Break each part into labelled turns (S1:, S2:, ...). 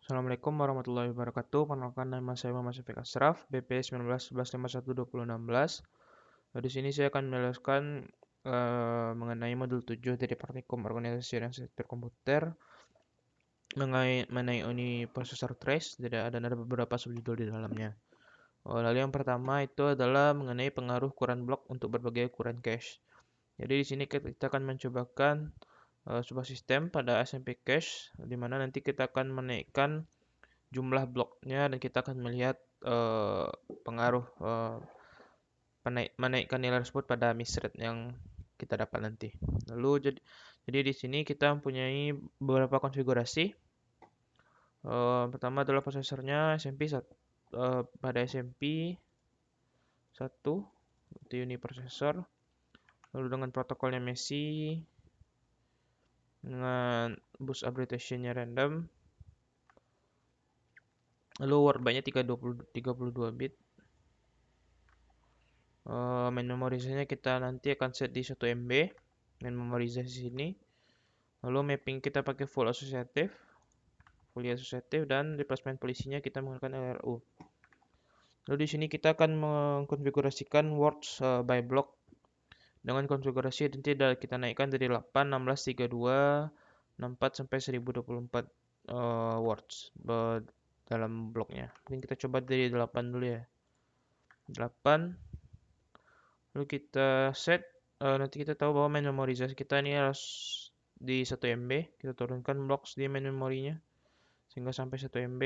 S1: Assalamualaikum warahmatullahi wabarakatuh. Perkenalkan nama saya Muhammad Syafiq Ashraf, BP 1911512016. Di sini saya akan menjelaskan mengenai modul 7 dari Praktikum Organisasi dan Arsitektur Komputer mengenai Uniprocessor Trace dan ada beberapa subjudul di dalamnya. Lalu yang pertama itu adalah mengenai pengaruh ukuran blok untuk berbagai ukuran cache. Jadi di sini kita akan mencobakan sebuah sistem pada SMP cache, di mana nanti kita akan menaikkan jumlah bloknya dan kita akan melihat pengaruh menaikkan nilai tersebut pada misrate yang kita dapat nanti. Lalu jadi di sini kita mempunyai beberapa konfigurasi. Pertama adalah prosesornya pada SMP 1 itu uniprocessor. Lalu dengan protokolnya MESI dengan bus abbreviation-nya random. Lalu word byte-nya 32 bit. Main memorizasinya kita nanti akan set di 1 MB main memorizasi sini. Lalu mapping kita pakai fully associative dan replacement polisinya kita menggunakan LRU. Lalu di sini kita akan mengkonfigurasikan words by block dengan konfigurasi nanti kita naikkan dari 8, 16, 32, 64 sampai 1024 words dalam bloknya. Mungkin kita coba dari 8 dulu ya. 8. Lalu kita set, nanti kita tahu bahwa main memorizasi kita ini harus di 1 MB. Kita turunkan blocks di main memorinya sehingga sampai 1 MB.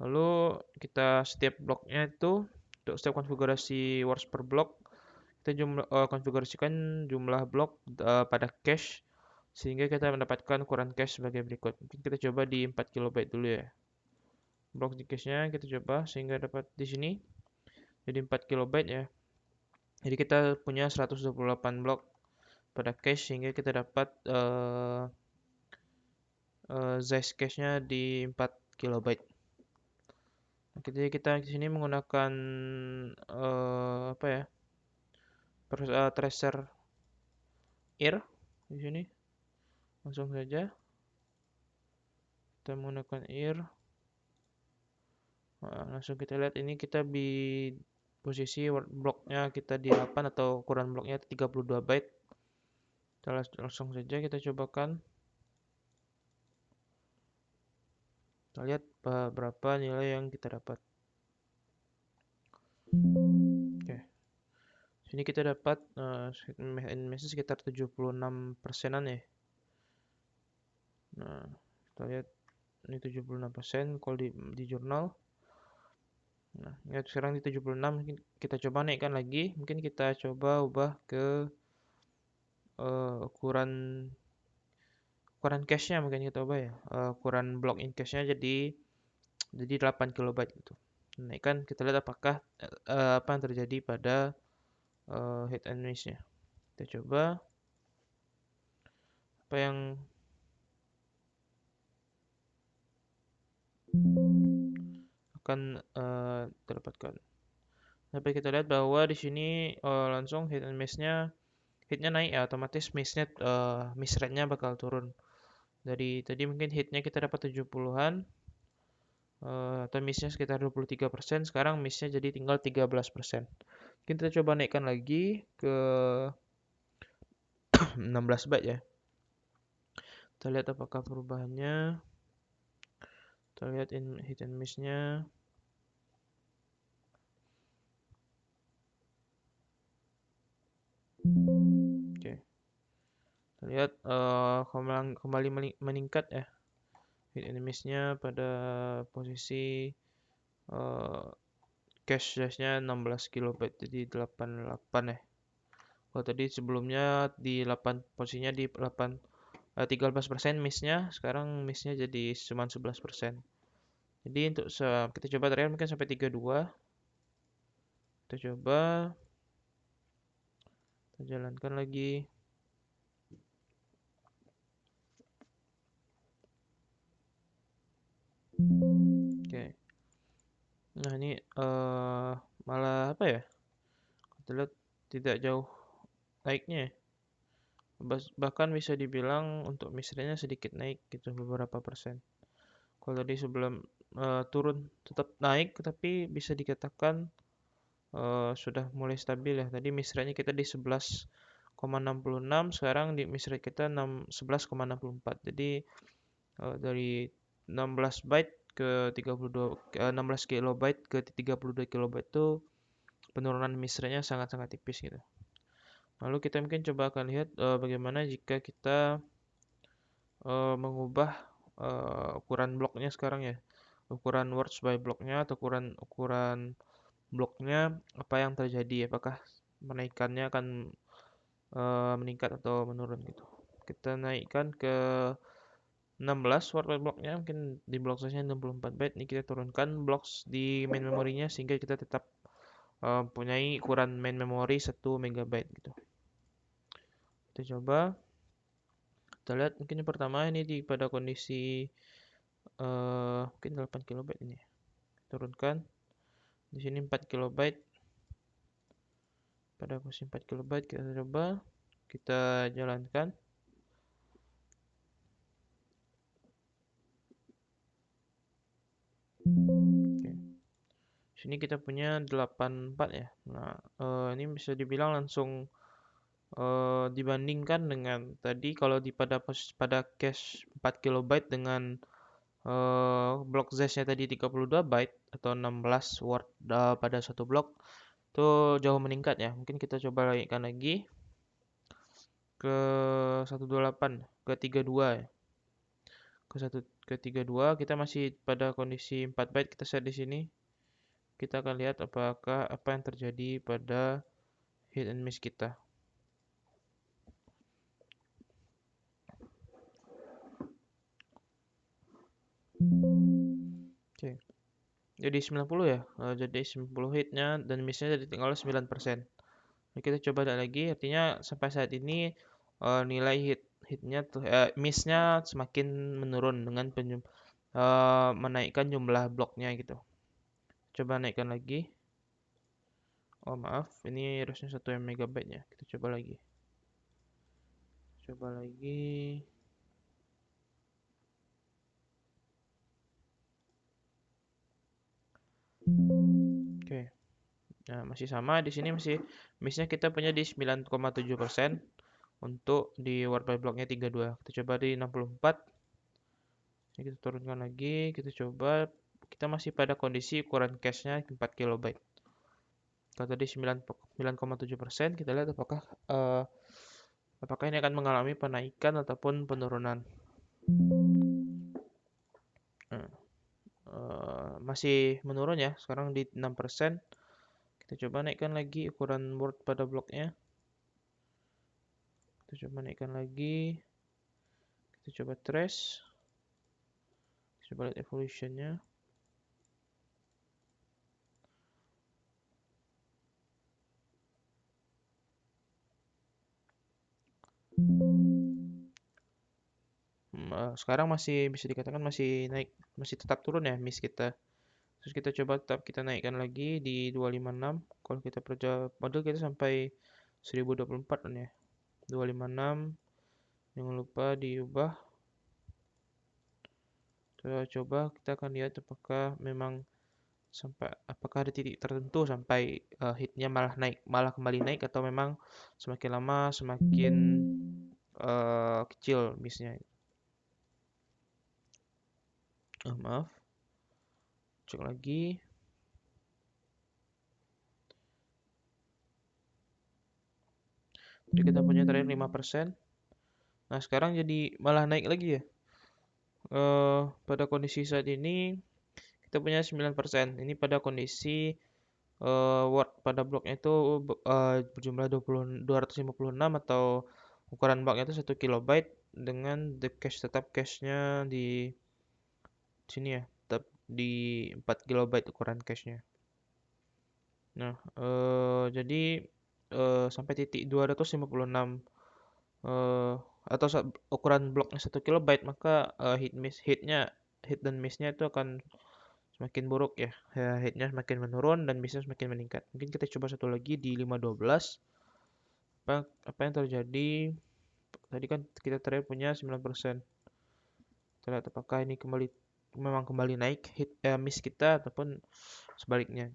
S1: Lalu kita setiap bloknya itu untuk setiap konfigurasi words per block kita konfigurasikan jumlah blok pada cache sehingga kita mendapatkan ukuran cache sebagai berikut. Mungkin kita coba di 4 KB dulu ya. Blok di cache-nya kita coba sehingga dapat di sini jadi 4 KB ya. Jadi kita punya 128 blok pada cache sehingga kita dapat size cache-nya di 4 KB. Jadi kita di sini menggunakan tracer IR di sini. Langsung saja kita menggunakan IR. Langsung kita lihat ini kita di posisi bloknya kita di 8 atau ukuran bloknya 32 byte. Kita langsung saja kita cobakan. Kita lihat berapa nilai yang kita dapat. Oke. Sini kita dapat masih sekitar 76%-an ya. Nah, kita lihat ini 76% kalau di jurnal. Nah, ya sekarang di 76, kita coba naikkan lagi. Mungkin kita coba ubah ke ukuran cache-nya mungkin kita ubah ya. Ukuran block in cache-nya jadi 8 KB gitu. Naikkan kita lihat apakah apa yang terjadi pada hit and miss-nya. Kita coba apa yang akan terdapatkan. Tapi kita lihat bahwa di sini langsung hit and miss-nya hitnya naik ya, otomatis miss-nya miss rate-nya bakal turun. Dari tadi mungkin hitnya kita dapat 70-an atau miss-nya sekitar 23%, sekarang miss-nya jadi tinggal 13%. Mungkin kita coba naikkan lagi ke 16 byte ya. Kita lihat apakah perubahannya. Kita lihat hit and miss-nya. Oke. Kita lihat kembali meningkat ya. Hit and miss-nya pada posisi cache size-nya 16 KB jadi 88 ya. Kalau tadi sebelumnya di 8 posisinya di 13% miss-nya, sekarang miss-nya jadi cuma 11%. Jadi untuk kita coba terakhir mungkin sampai 32. Kita coba kita jalankan lagi. Oke. Nah, ini malah apa ya? Kita lihat tidak jauh naiknya. Bahkan bisa dibilang untuk miss rate-nya sedikit naik gitu beberapa persen. Kalau tadi sebelum turun tetap naik, tapi bisa dikatakan sudah mulai stabil ya. Tadi miss rate-nya kita di 11,66, sekarang di miss rate kita 11,64. Jadi dari 16 byte ke 32 16 kilobyte ke 32 kilobyte itu penurunan miss rate-nya sangat-sangat tipis gitu. Lalu kita mungkin coba akan lihat bagaimana jika kita mengubah ukuran bloknya sekarang ya. Ukuran words by blocknya atau ukuran bloknya, apa yang terjadi, apakah menaikannya akan meningkat atau menurun gitu. Kita naikkan ke 16 word by blocknya, mungkin di block size-nya 64 byte. Ini kita turunkan blocks di main memorinya sehingga kita tetap punyai ukuran main memory 1 megabyte gitu. Kita coba, kita lihat mungkin yang pertama ini pada kondisi mungkin 8 kilobyte ini. Turunkan. Di sini 4 kilobyte. Pada posisi 4 kilobyte kita coba, kita jalankan. Oke. Sini kita punya 84 ya. Nah, ini bisa dibilang langsung dibandingkan dengan tadi kalau pada cache 4 kilobyte dengan blok Z-nya tadi 32 byte atau 16 word pada satu blok itu jauh meningkat ya. Mungkin kita coba naikkan lagi ke 128 ke 32 ya. Ke 32 kita masih pada kondisi 4 byte, kita set di sini. Kita akan lihat apakah apa yang terjadi pada hit and miss kita. Oke. Jadi 90 ya. Jadi 90 hitnya dan missnya jadi tinggal 9%. Nah, kita coba lagi, artinya sampai saat ini nilai missnya semakin menurun dengan menaikkan jumlah bloknya gitu. Coba naikkan lagi. Oh maaf, ini harusnya 1 megabyte ya. Kita coba lagi. Coba lagi. Oke. Nah, masih sama di sini, masih missnya kita punya di 9,7% untuk di word by blocknya 32. Kita coba di 64. Ini kita turunkan lagi, kita coba, kita masih pada kondisi ukuran cache-nya 4 kilobyte. Kalau tadi 9,7%, kita lihat apakah ini akan mengalami penaikan ataupun penurunan. Nah, masih menurun ya, sekarang di 6%. Kita coba naikkan lagi ukuran word pada bloknya. Kita coba naikkan lagi. Kita coba trace. Kita coba lihat evolutionnya. Sekarang masih bisa dikatakan masih naik, masih tetap turun ya miss kita. Terus kita coba tetap kita naikkan lagi di 256. Kalau kita model kita sampai 1024 kan ya. 256. Jangan lupa diubah. Kita coba, kita akan lihat apakah ada titik tertentu sampai hitnya malah kembali naik, atau memang semakin lama semakin kecil missnya. Maaf. Cek lagi. Jadi kita punya terakhir 5%. Nah, sekarang jadi malah naik lagi ya. Pada kondisi saat ini kita punya 9%. Ini pada kondisi word pada bloknya itu berjumlah 256 atau ukuran bloknya itu 1 kilobyte dengan tetap cache-nya di sini ya, tetap di 4 kilobyte ukuran cache-nya. Nah, jadi sampai titik 256 atau ukuran bloknya 1 kilobyte, maka hit dan miss-nya itu akan semakin buruk ya. Hitnya semakin menurun dan missnya semakin meningkat. Mungkin kita coba satu lagi di 512. Apa yang terjadi? Tadi kan kita terakhir punya 9%. Kita lihat apakah ini kembali memang kembali naik miss kita ataupun sebaliknya.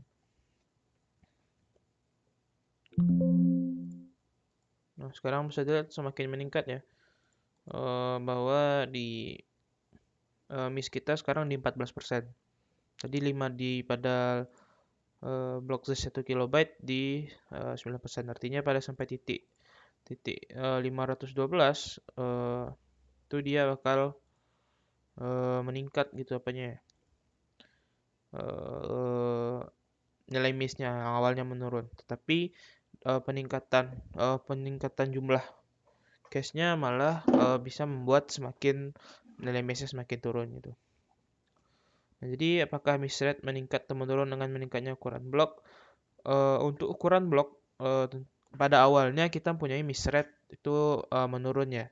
S1: Nah, sekarang bisa dilihat semakin meningkat ya, bahwa di miss kita sekarang di 14%. Tadi 5 pada blok size 1 kilobyte di 9%. Artinya pada sampai titik 512 itu dia bakal meningkat gitu apanya ya. eh, Nilai missnya yang awalnya menurun, tetapi peningkatan jumlah cache-nya malah bisa membuat nilai missnya semakin turun gitu. Nah, jadi apakah miss rate meningkat atau menurun dengan meningkatnya ukuran blok? Untuk ukuran blok pada awalnya kita mempunyai miss rate itu menurun ya.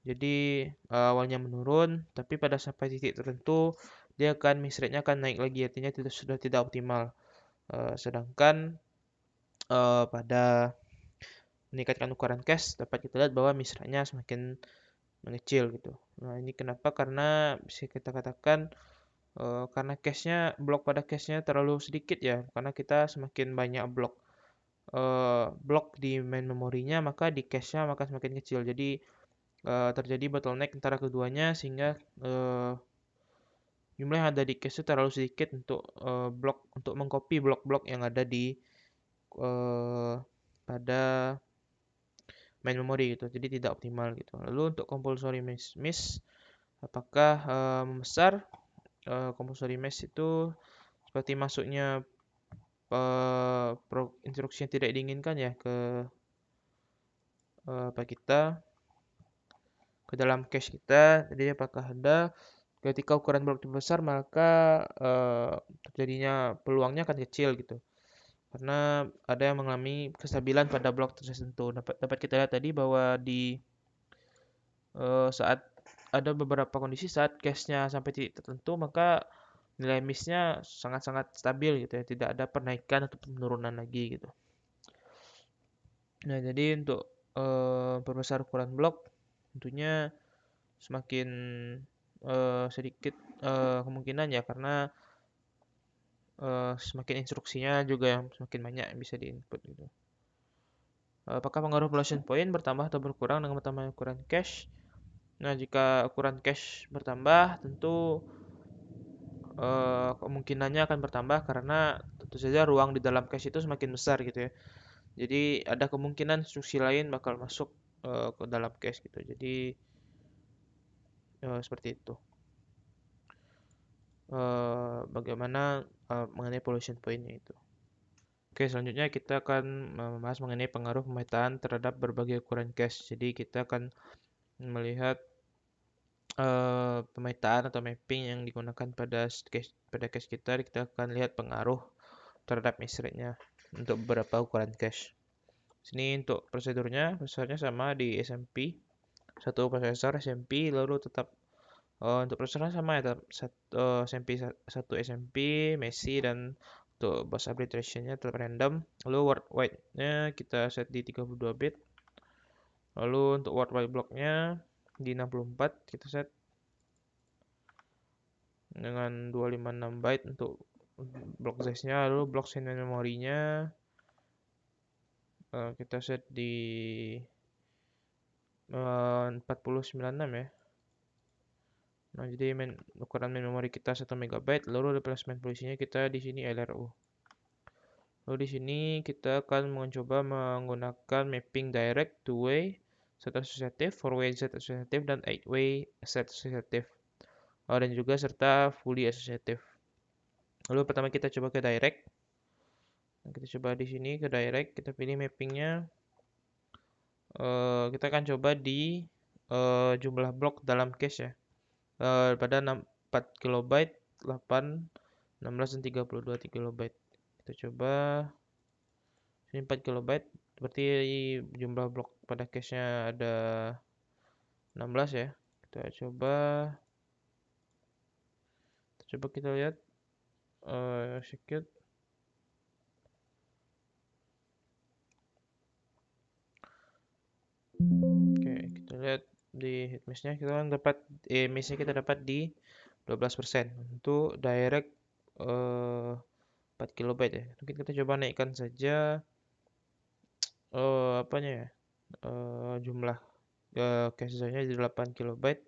S1: Jadi awalnya menurun, tapi pada sampai titik tertentu dia akan miss rate-nya akan naik lagi, artinya sudah tidak optimal. Sedangkan pada meningkatkan ukuran cache dapat kita lihat bahwa miss rate-nya semakin mengecil gitu. Nah, ini kenapa? Karena bisa kita katakan karena blok pada cache-nya terlalu sedikit ya, karena kita semakin banyak blok di main memorinya, maka di cache-nya maka semakin kecil. Jadi terjadi bottleneck antara keduanya sehingga jumlah yang ada di cache itu terlalu sedikit untuk mengcopy blok-blok yang ada di pada main memory gitu. Jadi tidak optimal gitu. Lalu untuk compulsory miss apakah membesar? Compulsory miss itu seperti masuknya instruksi yang tidak diinginkan ya ke kita ke dalam cache kita. Jadi apakah ada ketika ukuran blok besar maka terjadinya peluangnya akan kecil gitu. Karena ada yang mengalami kestabilan pada blok tertentu. Dapat kita lihat tadi bahwa di saat ada beberapa kondisi saat cache-nya sampai titik tertentu maka nilai miss-nya sangat-sangat stabil gitu ya, tidak ada penaikan atau penurunan lagi gitu. Nah, jadi untuk perbesar ukuran blok tentunya semakin sedikit kemungkinan ya, karena semakin instruksinya juga yang semakin banyak yang bisa diinput gitu. Apakah pengaruh population point bertambah atau berkurang dengan bertambahnya ukuran cache? Nah, jika ukuran cache bertambah, tentu kemungkinannya akan bertambah karena tentu saja ruang di dalam cache itu semakin besar gitu ya. Jadi ada kemungkinan instruksi lain bakal masuk ke dalam cache gitu. Jadi seperti itu. Bagaimana mengenai pollution point-nya itu. Oke, selanjutnya kita akan membahas mengenai pengaruh pemetaan terhadap berbagai ukuran cache. Jadi kita akan melihat pemetaan atau mapping yang digunakan pada cache kita. Kita akan lihat pengaruh terhadap miss rate-nya untuk beberapa ukuran cache. Sini untuk prosedurnya sama di SMP. Satu prosesor SMP, lalu tetap untuk prosesornya sama ya, SMP satu SMP, Messi, dan untuk bus arbitrage-nya tetap random. Lalu word wide-nya kita set di 32 bit. Lalu untuk word wide block-nya di 64 kita set dengan 256 byte untuk block size-nya. Lalu block size memorinya kita set di 4096 ya. Nah, jadi ukuran main memori kita 1 MB, lalu replacement polisinya kita di sini LRU. Lalu di sini kita akan mencoba menggunakan mapping direct, two-way, set associative, four-way set associative, dan eight-way set associative. Dan juga serta fully associative. Lalu pertama kita coba ke direct. Nah, kita coba di sini ke direct, kita pilih mappingnya. Kita akan coba di jumlah blok dalam cache ya. Pada 4 kilobyte, 8, 16, dan 32 kilobyte. Kita coba ini 4 kilobyte, berarti jumlah blok pada cache-nya ada 16 ya. Coba kita lihat execute. Oke, kita lihat di hitmiss-nya kita dapat miss-nya kita dapat di 12%. Untuk direct 4 kilobyte ya. Mungkin kita coba naikkan saja apanya ya? Jumlah cache size-nya jadi 8 kilobyte.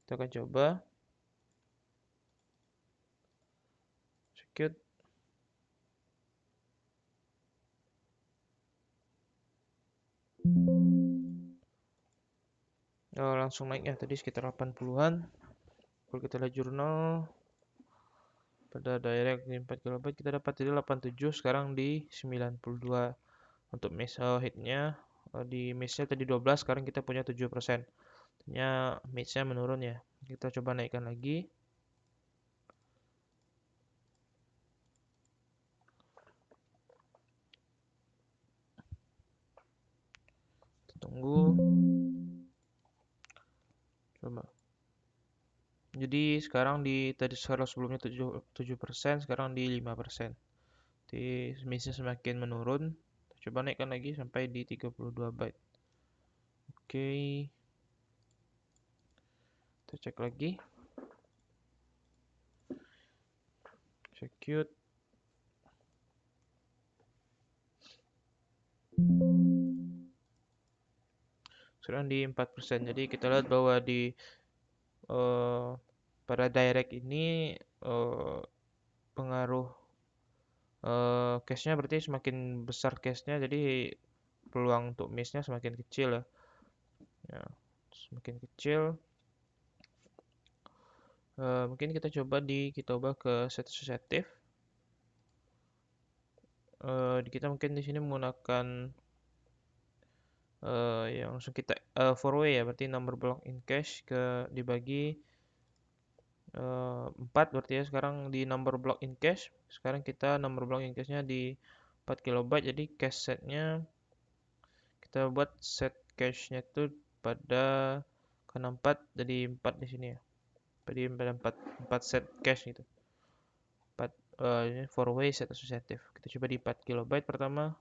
S1: Kita akan coba execute. Langsung naik ya, tadi sekitar 80-an. Kalau kita lihat jurnal pada direct di 4 KB kita dapat jadi 87, sekarang di 92. Untuk miss hitnya di missnya tadi 12, sekarang kita punya 7%. Artinya missnya menurun ya. Kita coba naikkan lagi. Kita tunggu. Coba. Jadi sekarang tadi sebelumnya 7%, sekarang di 5%. Jadi missnya semakin menurun. Coba naikkan lagi sampai di 32 byte. Oke. Kita cek lagi. Execute. Sekarang di 4%. Jadi kita lihat bahwa di pada direct ini pengaruh cache-nya berarti semakin besar cache-nya, jadi peluang untuk miss-nya semakin kecil ya. Ya, semakin kecil. Mungkin kita coba ke status sensitif. Kita mungkin di sini menggunakan yang langsung kita 4-way ya, berarti number block in cache dibagi 4, berarti ya sekarang di number block in cache. Sekarang kita number block in cache-nya di 4 kilobyte, jadi cache set-nya kita buat set cache-nya itu pada karena 4 jadi 4 di sini ya. Jadi pada 4 set cache gitu. 4 ini 4-way set associative. Kita coba di 4 kilobyte pertama.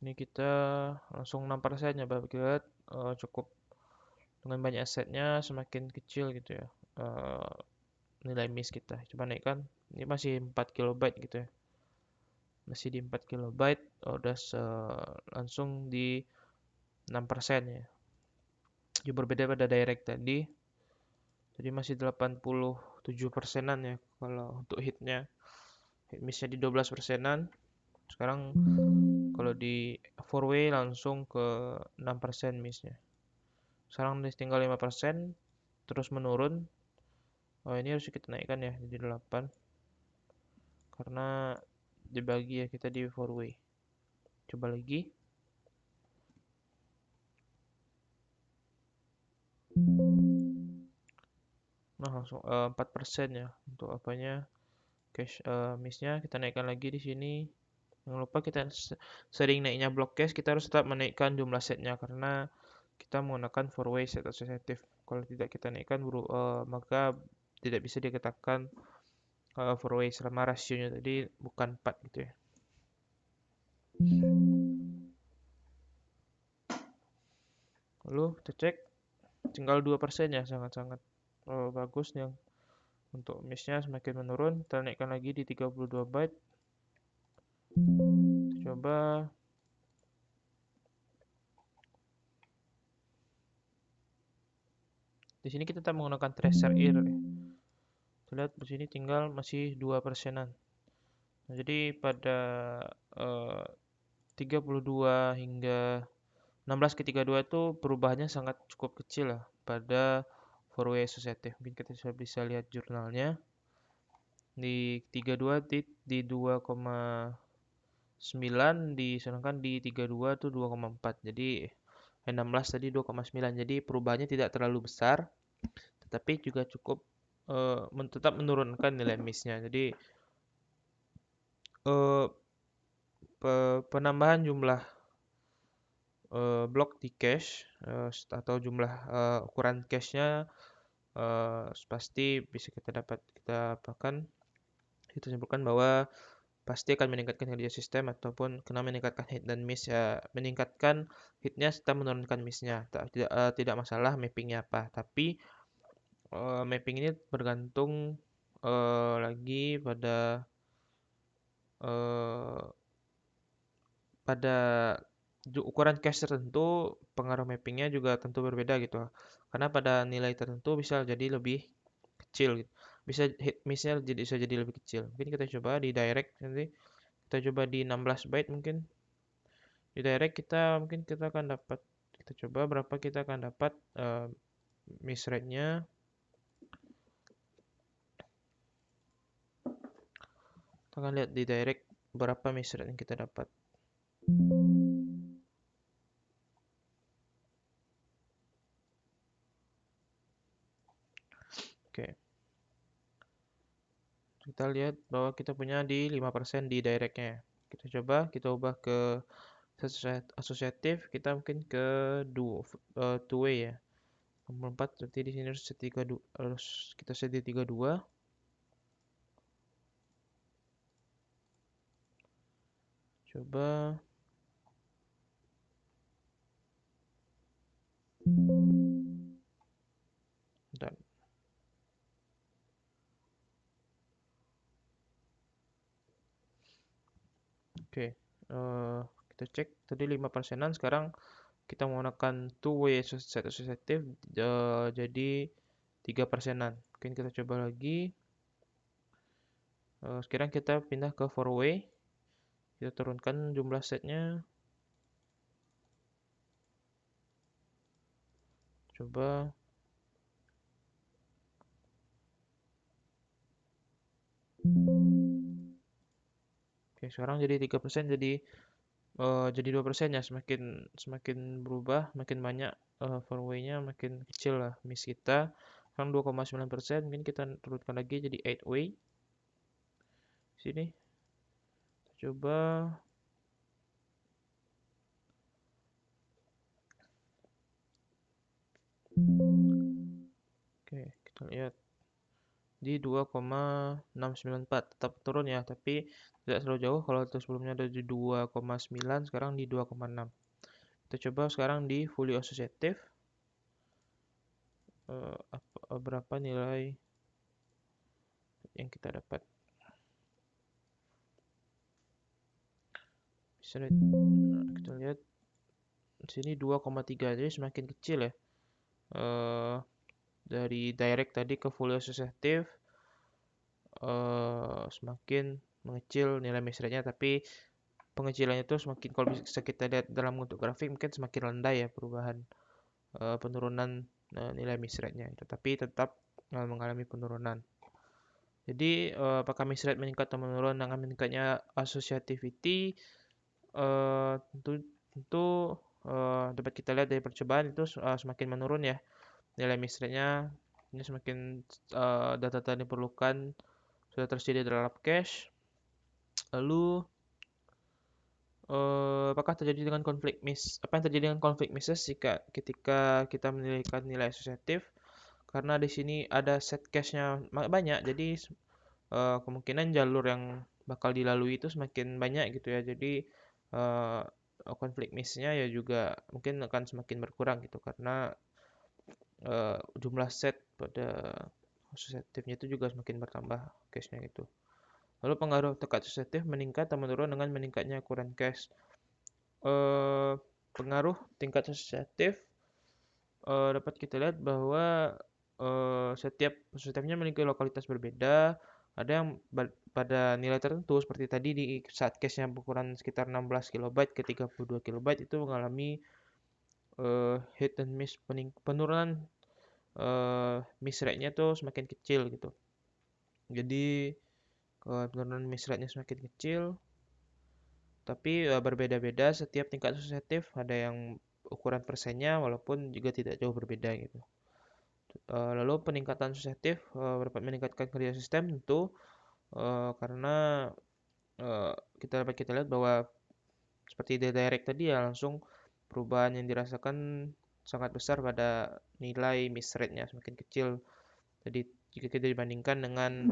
S1: Ini kita langsung 6% ya, kita cukup dengan banyak setnya semakin kecil gitu ya nilai miss kita. Coba naikkan, ini masih 4 kilobyte gitu ya, masih di 4 kilobyte. Udah langsung di 6% ya. Jadi berbeda pada direct tadi, jadi masih 87%-an ya kalau untuk hitnya. Hit missnya di 12%-an. Sekarang kalau di 4-way langsung ke 6% missnya. Sekarang tinggal 5%, terus menurun. Ini harus kita naikkan ya jadi 8, karena dibagi ya kita di 4-way. Coba lagi. Nah langsung 4% ya untuk apanya cache missnya. Kita naikkan lagi di sini. Jangan lupa kita sering naiknya block cache, kita harus tetap menaikkan jumlah setnya karena kita menggunakan 4-way set associative. Kalau tidak kita naikkan maka tidak bisa dikatakan 4-way selama rasionya tadi bukan 4 gitu ya. Lalu kita cek tinggal 2% ya, sangat-sangat bagus yang untuk miss-nya semakin menurun. Kita naikkan lagi di 32 byte. Kita coba. Di sini kita tetap menggunakan tracer error ya. Kita lihat di sini tinggal masih 2%-an. Nah, jadi pada 32 hingga 16 ke 32 itu perubahannya sangat cukup kecil lah pada 4-way associative. Mungkin kita bisa lihat jurnalnya. Di 32 di 2,9, sedangkan di 32 itu 2,4. Jadi 16 tadi 2,9. Jadi perubahannya tidak terlalu besar, tetapi juga cukup tetap menurunkan nilai miss-nya. Jadi penambahan jumlah blok di cache atau jumlah ukuran cache-nya pasti bisa kita apakan. Kita simpulkan bahwa pasti akan meningkatkan kerja sistem ataupun kena meningkatkan hit dan miss ya. Meningkatkan hitnya serta menurunkan missnya. Tidak masalah mappingnya apa, tapi mapping ini bergantung lagi pada eh, pada ukuran cache tertentu, pengaruh mappingnya juga tentu berbeda gitu. Karena pada nilai tertentu bisa jadi lebih kecil gitu. Bisa hit missnya bisa jadi lebih kecil. Mungkin kita coba di direct nanti. Kita coba di 16 byte mungkin. Di direct mungkin kita akan dapat, kita coba berapa kita akan dapat miss rate-nya. Kita akan lihat di direct berapa miss rate yang kita dapat. Oke. Kita lihat bahwa kita punya di 5% di directnya. Kita coba, kita ubah ke asosiatif, kita mungkin ke two way ya. Nomor 4 berarti di sini harus kita set di 32. Coba dan oke, kita cek tadi 5%-an, sekarang kita menggunakan two way set asosiatif jadi 3%-an. Mungkin kita coba lagi. Sekarang kita pindah ke four way. Kita turunkan jumlah setnya. Coba. Oke, sekarang jadi 3%, jadi 2% ya, semakin semakin berubah, makin banyak four way-nya, makin kecil lah miss kita. Sekarang 2,9%, mungkin kita turunkan lagi jadi 8 way. Sini, kita coba. Oke, kita lihat di 2,694, tetap turun ya, tapi tidak terlalu jauh. Kalau itu sebelumnya ada di 2,9, sekarang di 2,6. Kita coba sekarang di fully associative. Berapa nilai yang kita dapat? Bisa kita lihat sini 2,3, jadi semakin kecil ya. Dari direct tadi ke fully associative semakin mengecil nilai miss rate-nya, tapi pengecilannya itu semakin, kalau bisa kita lihat dalam bentuk grafik, mungkin semakin rendah ya perubahan penurunan nilai miss rate-nya itu, tapi tetap mengalami penurunan. Jadi apakah miss rate meningkat atau menurun dengan meningkatnya associativity? Tentu dapat kita lihat dari percobaan itu semakin menurun ya nilai miss rate-nya. Ini semakin data yang diperlukan sudah tersedia dalam cache. Lalu apakah terjadi dengan konflik miss? Apa yang terjadi dengan konflik misses ketika kita menilaikan nilai asosiatif? Karena di sini ada set cache-nya banyak, jadi kemungkinan jalur yang bakal dilalui itu semakin banyak gitu ya. Jadi konflik miss-nya ya juga mungkin akan semakin berkurang gitu, karena jumlah set pada asosiatifnya itu juga semakin bertambah cache-nya gitu. Lalu pengaruh tingkat asosiatif meningkat atau menurun dengan meningkatnya ukuran cache. Pengaruh tingkat asosiatif dapat kita lihat bahwa setiap asosiatifnya memiliki lokalitas berbeda. Ada yang pada nilai tertentu seperti tadi di saat cache-nya berukuran sekitar 16 KB ke 32 KB itu mengalami hit dan miss, penurunan miss rate-nya tuh semakin kecil gitu. Jadi penurunan miss rate-nya semakin kecil, tapi berbeda-beda setiap tingkat asosiatif. Ada yang ukuran persennya walaupun juga tidak jauh berbeda gitu. Lalu peningkatan asosiatif dapat meningkatkan kerja sistem tentu karena kita lihat bahwa seperti di direct tadi ya, langsung perubahan yang dirasakan sangat besar pada nilai miss rate-nya semakin kecil. Jadi jika kita dibandingkan dengan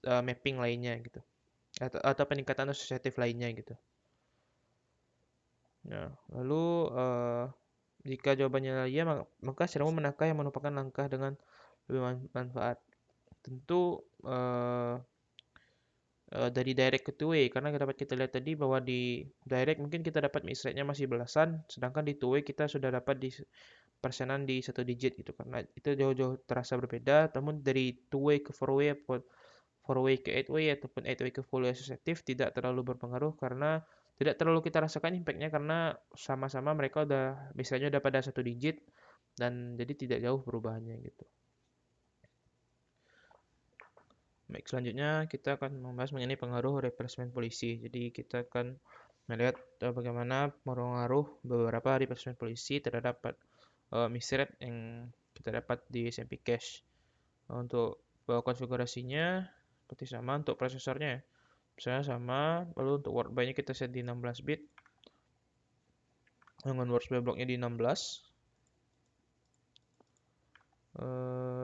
S1: mapping lainnya gitu. atau peningkatan asosiatif lainnya gitu. Nah, lalu jika jawabannya iya, maka sedang manakah yang merupakan langkah dengan lebih manfaat? Tentu dari direct ke two way, karena dapat kita lihat tadi bahwa di direct mungkin kita dapat misrate-nya masih belasan, sedangkan di two way kita sudah dapat di persenan di 1 digit gitu, karena itu jauh-jauh terasa berbeda. Namun dari two way ke four way ataupun four way ke eight way ataupun eight way ke full way asosiatif tidak terlalu berpengaruh, karena tidak terlalu kita rasakan impact-nya, karena sama-sama mereka udah misalnya udah pada 1 digit dan jadi tidak jauh perubahannya gitu. Baik, selanjutnya kita akan membahas mengenai pengaruh replacement polisi. Jadi kita akan melihat bagaimana pengaruh beberapa replacement polisi terhadap misrate yang kita dapat di SMP Cache. Untuk konfigurasinya seperti sama untuk prosesornya. Misalnya sama, lalu untuk word by-nya kita set di 16 bit. Dengan words by block-nya di 16.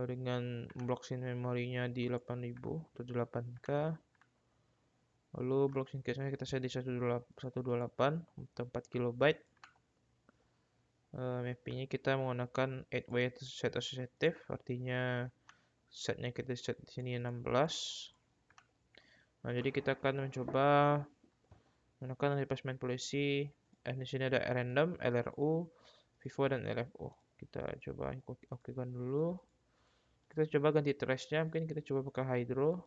S1: Dengan block scene memorinya di 8000 atau 8K. Lalu block scene cache-nya kita set di 128 atau 4 KB. Mapping-nya kita menggunakan 8-way set associative, artinya setnya kita set di sini 16. Nah, jadi kita akan mencoba menggunakan replacement policy. Di sini ada random, LRU, FIFO dan LFO. Kita coba okekan dulu. Kita coba ganti trace-nya, mungkin kita coba pakai hydro.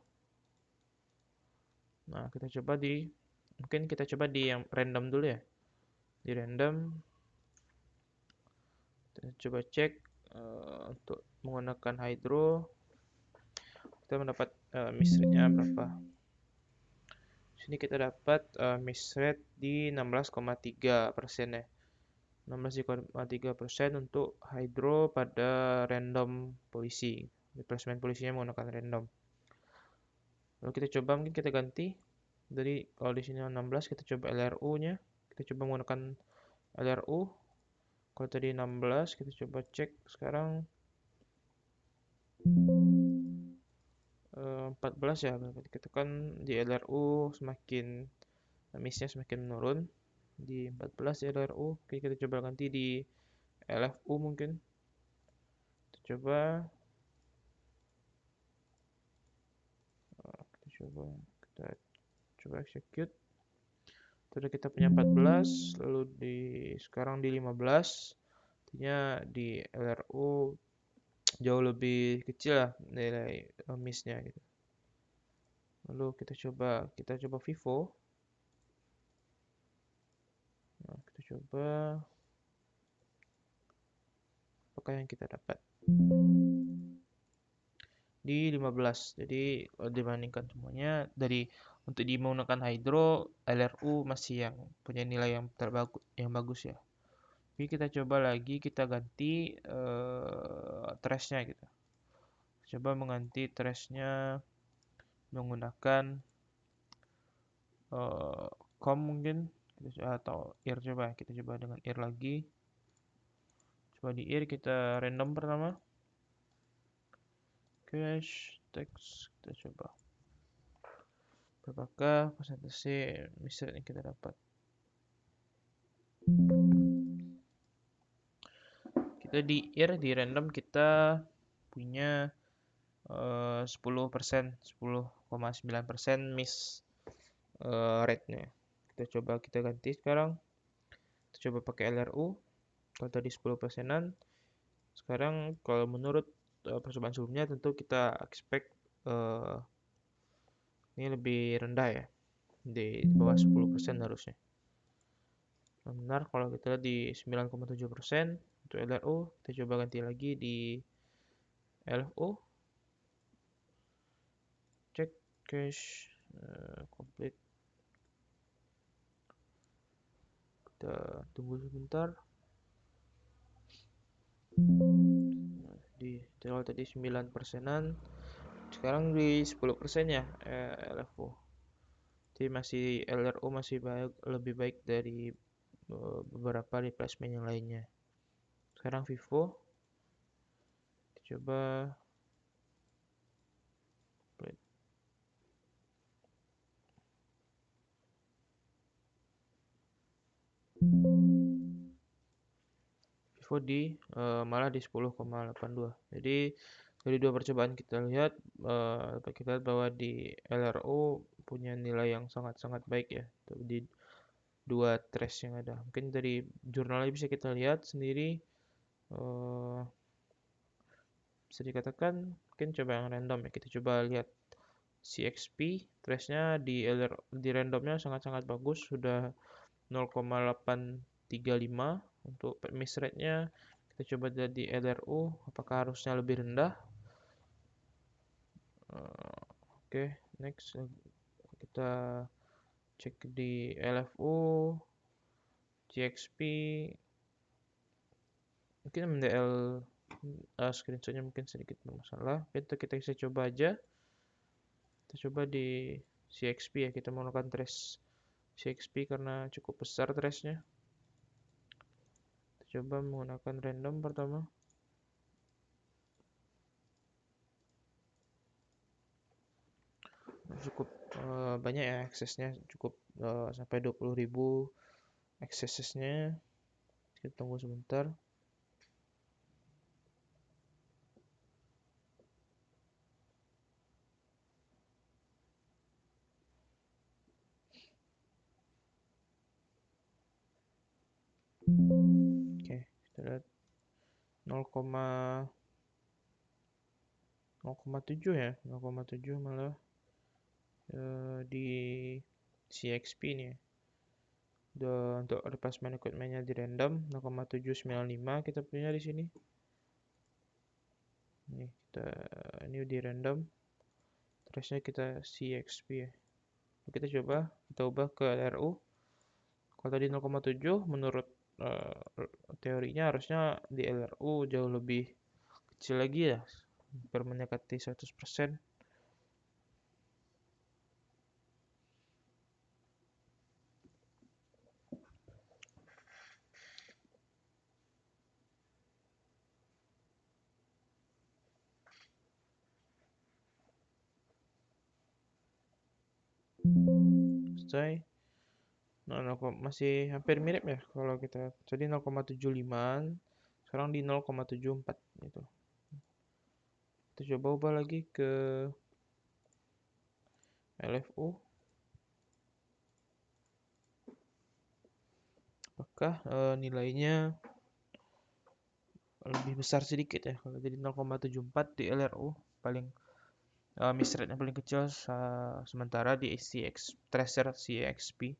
S1: Nah, mungkin kita coba di yang random dulu ya. Di random kita coba cek untuk menggunakan hydro. Kita mendapat misrate-nya berapa. Sini kita dapat misrate di 16,3% ya. 16,3% untuk hydro pada random polisi. Replacement polisinya menggunakan random. Lalu kita coba, mungkin kita ganti dari, kalau di sini 16 kita coba LRU-nya. Kita coba menggunakan LRU. Kalau tadi 16 kita coba cek sekarang 14 ya. Kita kan di LRU semakin miss-nya semakin menurun. Di 14 LRU. Oke, kita coba ganti di LFU mungkin. Kita coba kita coba execute. Tadi kita punya 14, lalu sekarang di 15. Artinya di LRU jauh lebih kecil lah nilai miss-nya gitu. Lalu kita coba FIFO. Nah, kita coba apakah yang kita dapat di 15. Jadi dibandingkan semuanya, untuk menggunakan hydro, LRU masih yang punya nilai yang bagus ya. Tapi kita coba lagi, kita ganti trace-nya gitu. Coba mengganti trace-nya menggunakan com mungkin, atau ir. Kita coba dengan ir lagi. Coba di ir kita random pertama. Cache text, kita coba berapakah persentase misrate yang kita dapat. Kita di ir, di random kita punya 10%, 10,9% miss rate-nya. Kita ganti sekarang. Kita coba pakai LRU. Kalau tadi 10%-an, sekarang kalau menurut percobaan sebelumnya tentu kita expect ini lebih rendah ya, di bawah 10% harusnya. Benar, kalau kita lihat di 9,7% untuk LRU. Kita coba ganti lagi di LFO. Cek cache complete. Kita tunggu sebentar. Kalau tadi 9%-an, sekarang di 10% ya LFO. Jadi LRU masih lebih baik dari beberapa replacement yang lainnya. Sekarang FIFO. Kita coba Vivo malah di 10,82. Jadi dari dua percobaan kita lihat bahwa di LRO punya nilai yang sangat-sangat baik ya di dua trace yang ada. Mungkin dari jurnalnya bisa kita lihat sendiri, bisa dikatakan mungkin coba yang random ya. Kita coba lihat CXP trace-nya di randomnya sangat-sangat bagus, sudah 0,835. Untuk miss rate-nya kita coba lihat di LRU apakah harusnya lebih rendah. Oke, next kita cek di LFU, CXP, mungkin MDL screenshotnya mungkin sedikit bermasalah. Kita bisa coba aja. Kita coba di CXP ya, kita menggunakan trace CXP karena cukup besar trace-nya. Kita coba menggunakan random pertama. Cukup banyak ya aksesnya, cukup sampai 20.000 aksesnya. Kita tunggu sebentar. Oke, kita lihat 0,7 ya, 0,7 malah di CXP nih ya. Untuk replacement equipment-nya di random 0,795 kita punya di sini. Ini di random. Terusnya kita CXP ya. Kita coba kita ubah ke RU. Kalau tadi 0,7 menurut teorinya harusnya di LRU jauh lebih kecil lagi ya, hampir mendekati 100%. Selesai. Masih hampir mirip ya kalau kita tadi 0,75, sekarang di 0,74 gitu. Kita coba ubah lagi ke LFU. Apakah nilainya lebih besar sedikit ya? Kalau jadi 0,74 di LRU paling miss rate-nya paling kecil, sementara di tracer CXP.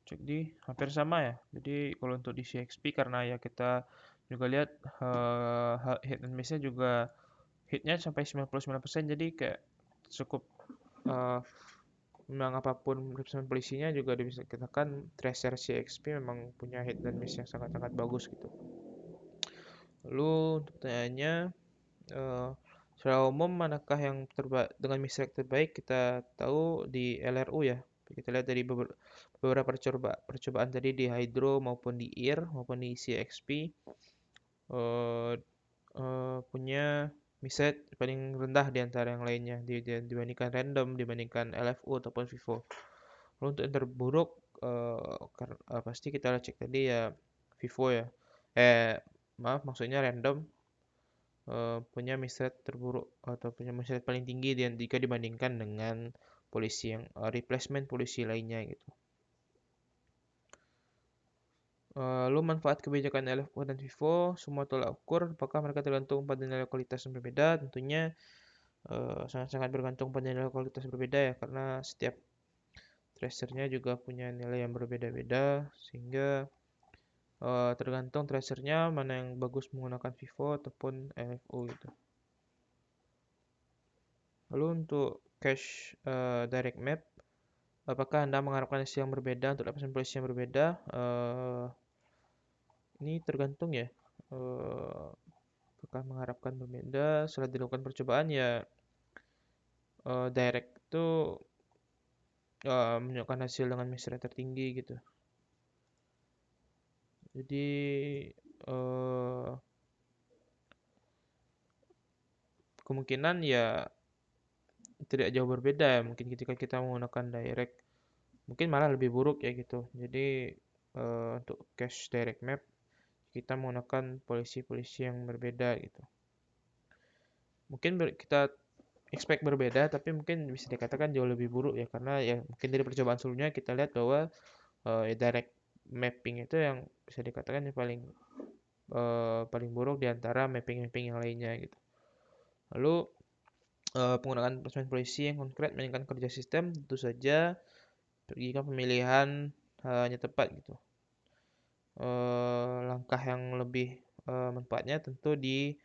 S1: Cek di hampir sama ya. Jadi kalau untuk di CXP karena ya kita juga lihat hit and miss-nya juga hitnya sampai 99%, jadi kayak cukup memang apapun replacement polisinya juga bisa dikatakan tracer CXP memang punya hit dan miss yang sangat-sangat bagus gitu. Lalu untuk pertanyaannya, secara umum manakah yang dengan miss rate terbaik? Kita tahu di LRU ya. Kita lihat dari beberapa percobaan tadi di Hydro maupun di IR maupun di CXP punya miss rate paling rendah di antara yang lainnya dibandingkan random, dibandingkan LFU ataupun Vivo. Lalu untuk yang terburuk pasti kita cek tadi ya Vivo ya. Maksudnya random punya miss rate terburuk atau punya miss rate paling tinggi jika dibandingkan dengan polisi yang replacement polisi lainnya gitu. Lalu manfaat kebijakan LFO dan Vivo, semua tolak ukur, apakah mereka tergantung pada nilai kualitas yang berbeda? Tentunya sangat-sangat bergantung pada nilai kualitas yang berbeda ya, karena setiap tracernya juga punya nilai yang berbeda-beda, sehingga tergantung tracernya mana yang bagus menggunakan Vivo ataupun LFO gitu. Lalu untuk cache direct map, apakah Anda mengharapkan hasil yang berbeda untuk lapisan polisi yang berbeda? Ini tergantung ya. Apakah mengharapkan berbeda setelah dilakukan percobaan ya direct itu menunjukkan hasil dengan miss rate tertinggi gitu. Jadi kemungkinan ya tidak jauh berbeda ya mungkin ketika kita menggunakan direct, mungkin malah lebih buruk ya gitu. Jadi untuk cache direct map kita menggunakan polisi-polisi yang berbeda gitu. Mungkin kita expect berbeda, tapi mungkin bisa dikatakan jauh lebih buruk ya, karena ya mungkin dari percobaan sebelumnya kita lihat bahwa direct mapping itu yang bisa dikatakan yang paling buruk di antara mapping-mapping yang lainnya gitu. Lalu penggunaan placement polisi yang konkret meningkatkan kerja sistem tentu saja jika pemilihan hanya tepat gitu. Langkah yang lebih manfaatnya tentu di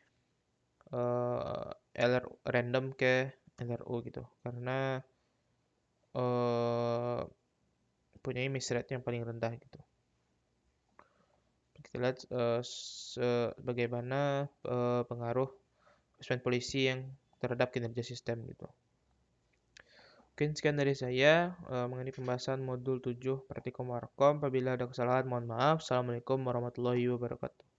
S1: LR random ke LRU gitu, karena punya miss rate yang paling rendah gitu. Kita lihat bagaimana pengaruh placement polisi yang terhadap kinerja sistem gitu. Mungkin sekian dari saya mengenai pembahasan modul 7 Praktikum Warkom. Apabila ada kesalahan mohon maaf. Assalamualaikum warahmatullahi wabarakatuh.